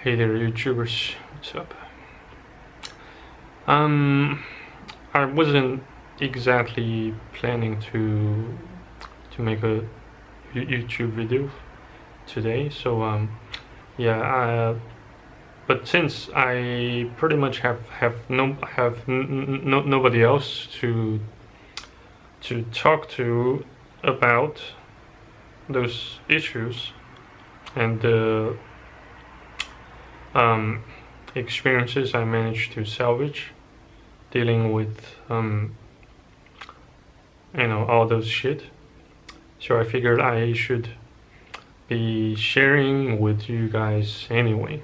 Hey there, YouTubers. What's up? I wasn't exactly planning to make a YouTube video today, so yeah. But since I pretty much have nobody else to talk to about those issues and the experiences I managed to salvage dealing with all those shit. So I figured I should be sharing with you guys anyway.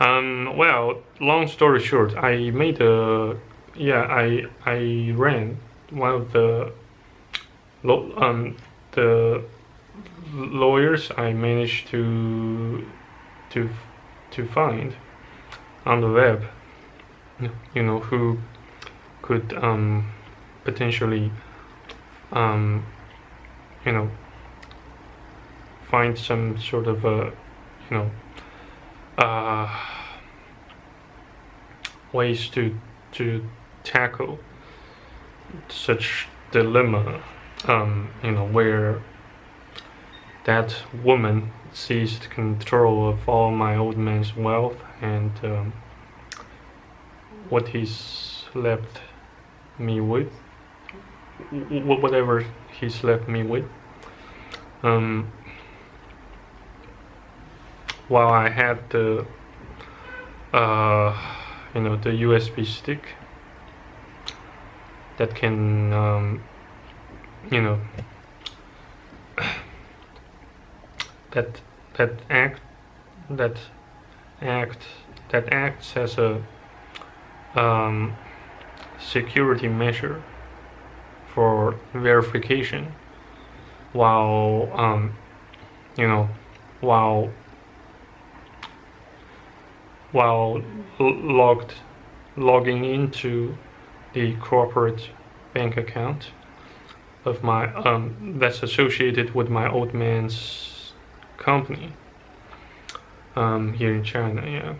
Well, long story short, I made a I ran one of the the lawyers I managed to find on the web, who could potentially find some sort of ways to tackle such dilemma, where that woman seized control of all my old man's wealth and what he's left me with, whatever he's left me with. While I had the the USB stick that can that acts as a security measure for verification while while logging into the corporate bank account of my that's associated with my old man's company here in China. Yeah.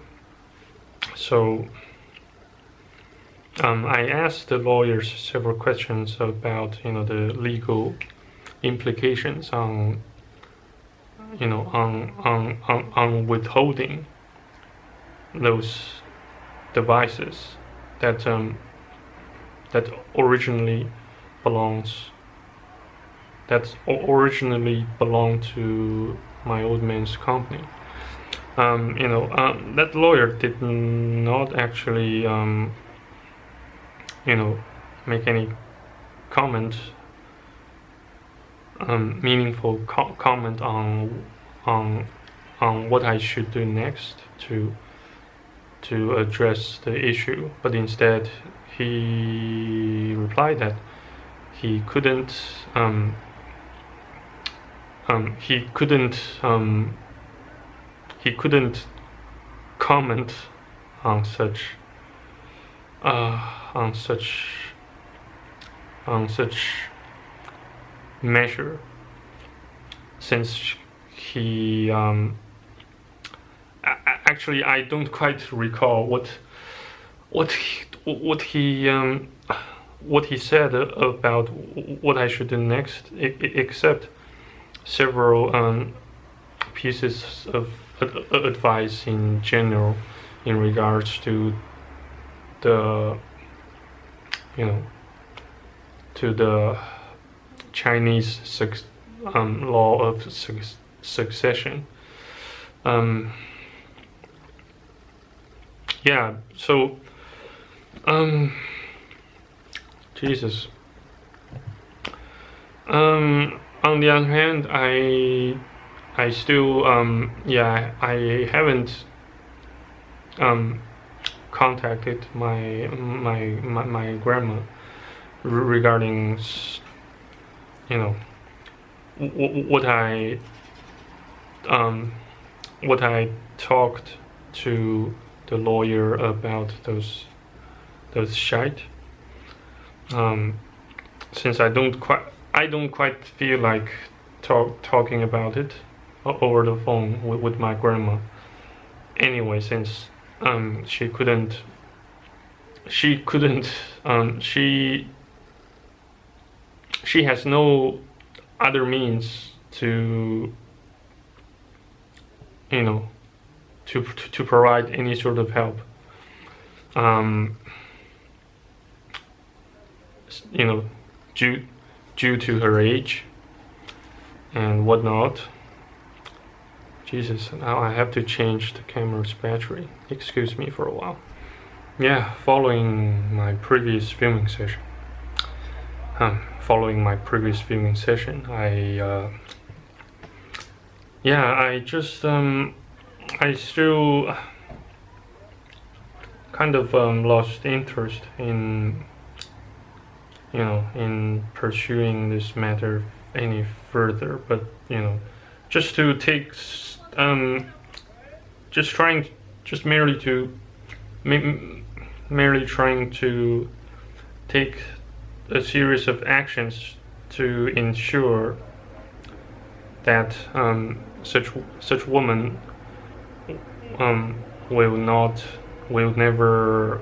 So I asked the lawyers several questions about the legal implications on on withholding those devices that originally belonged to my old man's company. That lawyer did not actually make any comment, meaningful comment on what I should do next to address the issue, but instead he replied that he couldn't comment on such measure, since he actually I don't quite recall what he said about what I should do next, except several pieces of advice in general in regards to the to the Chinese law of succession. Yeah, so Jesus. On the other hand, I still I haven't contacted my grandma regarding what I talked to the lawyer about those shite. Since I don't quite feel like talking about it over the phone with my grandma. anyway, since she couldn't she has no other means to to provide any sort of help. Due to her age and whatnot. Jesus, now I have to change the camera's battery. Excuse me for a while. Yeah, following my previous filming session, I still kind of lost interest in in pursuing this matter any further. But just to take merely trying to take a series of actions to ensure that such woman will never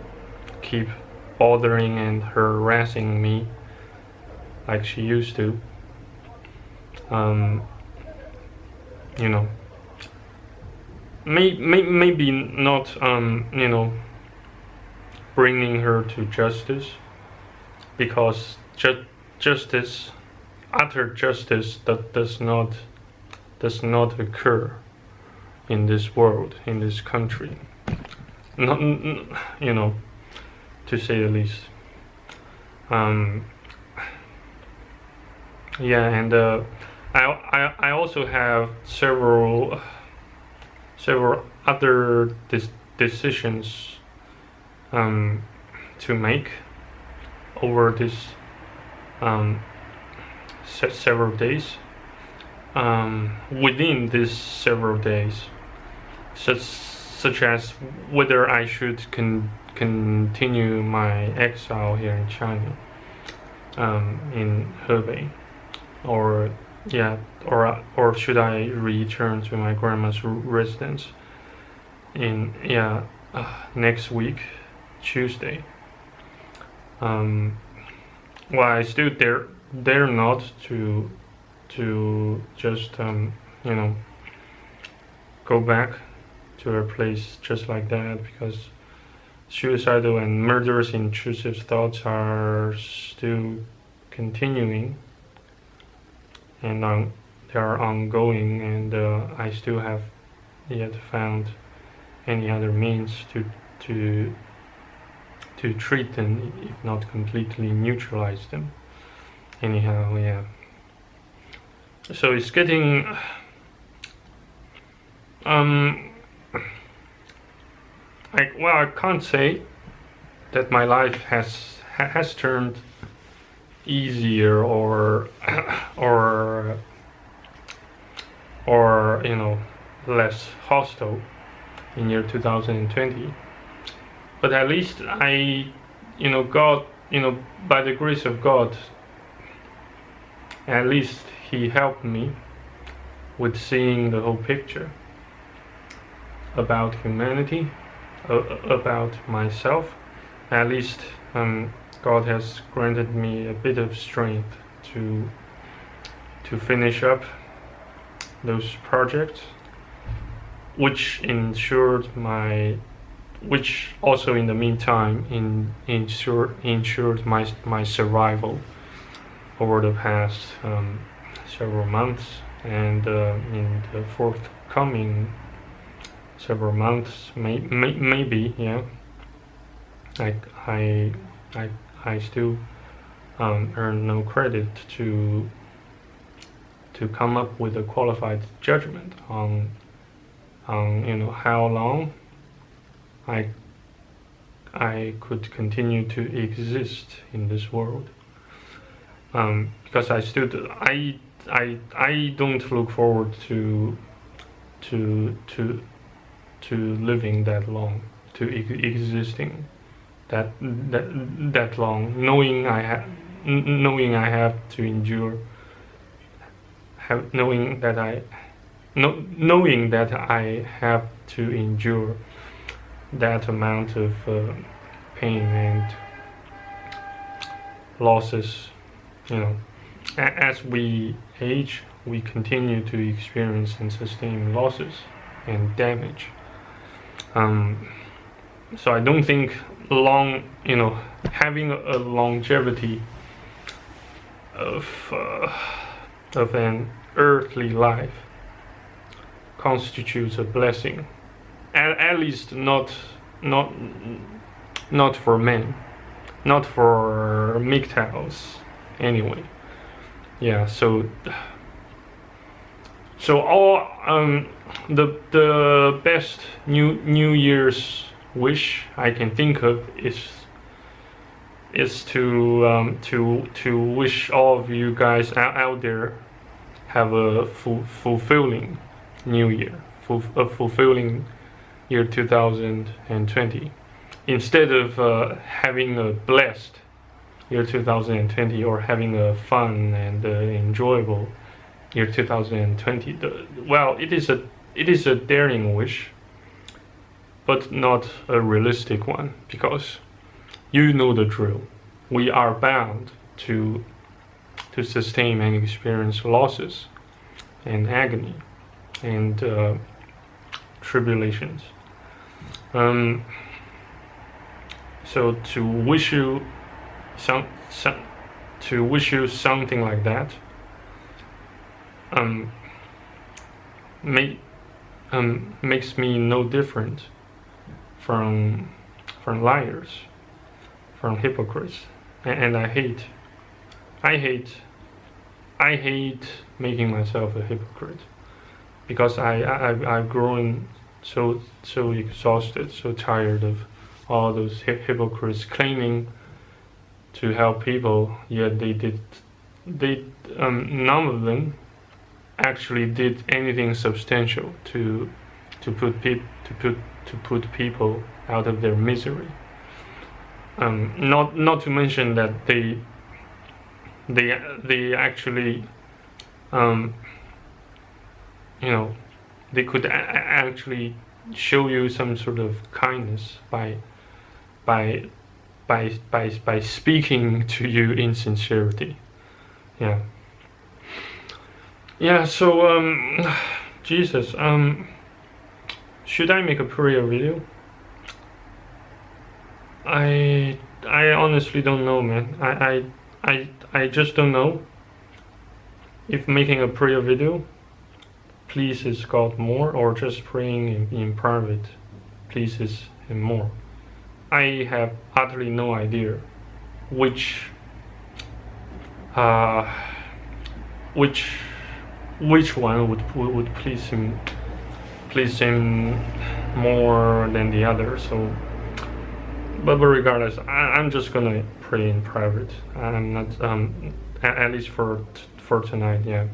keep bothering and harassing me like she used to. Maybe not bringing her to justice, because utter justice that does not occur in this world, in this country, not, to say the least. And I also have several other decisions to make over this several days. Within these several days, such as whether I should continue my exile here in China, in Hebei, or should I return to my grandma's residence in next week, Tuesday. I still dare not to just go back to her place just like that, because suicidal and murderous intrusive thoughts are still continuing, and they are ongoing, and I still have yet found any other means to treat them, if not completely neutralize them. Anyhow, yeah. So it's getting I can't say that my life has turned easier or less hostile in year 2020, but at least I God, by the grace of God, at least He helped me with seeing the whole picture about humanity, about myself. At least God has granted me a bit of strength to finish up those projects, which also in the meantime ensured my survival over the past several months, and in the forthcoming several months, maybe, yeah. I still earn no credit to come up with a qualified judgment on how long I could continue to exist in this world, because I don't look forward to living that long, to existing that long, knowing I have to endure, knowing that knowing that I have to endure that amount of pain and losses, you know, as we age, we continue to experience and sustain losses and damage. So I don't think having a longevity of an earthly life constitutes a blessing. At least not for men, not for MGTOWs anyway. Yeah, so all the best New Year's wish I can think of is to wish all of you guys out there have a fulfilling New Year, a fulfilling year 2020, instead of having a blessed year 2020 or having a fun and enjoyable year 2020. Well, it is a daring wish, but not a realistic one, because you know the drill. We are bound to sustain and experience losses and agony and tribulations. So to wish you something like that makes me no different from liars, from hypocrites, and I hate making myself a hypocrite, because I've grown so exhausted, so tired of all those hypocrites claiming to help people, yet none of them actually did anything substantial to put people out of their misery. Not to mention that they actually they could actually show you some sort of kindness by speaking to you in sincerity. So Jesus, should I make a prayer video? I honestly don't know, man. I just don't know if making a prayer video pleases God more, or just praying in private pleases Him more. I have utterly no idea which one would please him more than the other. So, but regardless, I'm just gonna pray in private. I'm not at least for tonight. Yeah.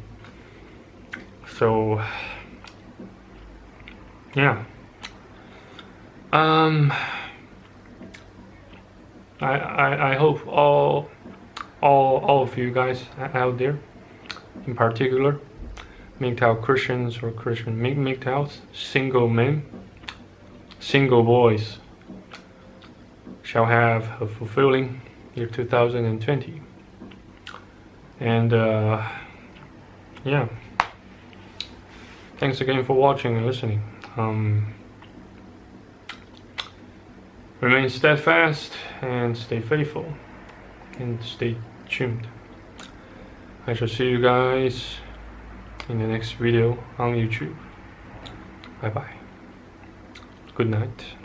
So yeah. I hope all of you guys out there, in particular MGTOW Christians or Christian MGTOWs, single men, single boys, shall have a fulfilling year 2020. And yeah, thanks again for watching and listening. Remain steadfast and stay faithful and stay tuned. I shall see you guys in the next video on YouTube. Bye bye. Good night.